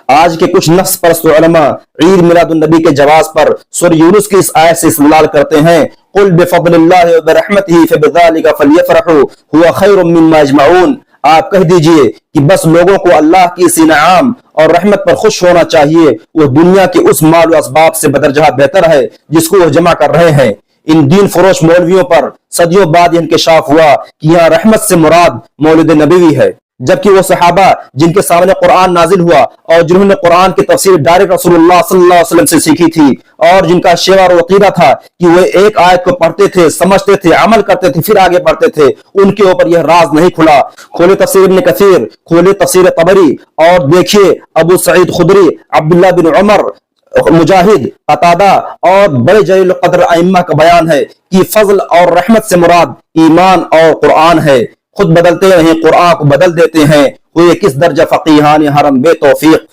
آج کے کچھ نفس پرست علماء عید میلاد النبی کے جواز پر سورہ یونس کی اس آیت سے استدلال کرتے ہیں، قل بفضل اللہ وبرحمتہ فبذلک فلیفرحوا هو خیر مما یجمعون۔ آپ کہہ دیجئے کہ بس لوگوں کو اللہ کی اس انعام اور رحمت پر خوش ہونا چاہیے، وہ دنیا کے اس مال و اسباب سے بدرجہ بہتر ہے جس کو وہ جمع کر رہے ہیں۔ ان دین فروش مولویوں پر صدیوں بعد یہ انکشاف ہوا کہ یہاں رحمت سے مراد مولد نبوی ہے، جبکہ وہ صحابہ جن کے سامنے قرآن نازل ہوا اور جنہوں نے قرآن کی تفسیر ڈائریکٹ رسول اللہ صلی اللہ علیہ وسلم سے سیکھی تھی، اور جن کا شیوہ اور عقیدہ تھا کہ وہ ایک آیت کو پڑھتے تھے، سمجھتے تھے، عمل کرتے تھے، پھر آگے بڑھتے تھے، ان کے اوپر یہ راز نہیں کھلا۔ کھولے تفسیر ابن کثیر، کھولے تفسیر طبری اور دیکھیے ابو سعید خدری، عبداللہ بن عمر، مجاہد، قتادہ اور بڑے جلیل القدر ائمہ کا بیان ہے کہ فضل اور رحمت سے مراد ایمان اور قرآن ہے۔ خود بدلتے ہیں، قرآن کو بدل دیتے ہیں، وہ یہ کس درجہ فقیہان حرم بے توفیق۔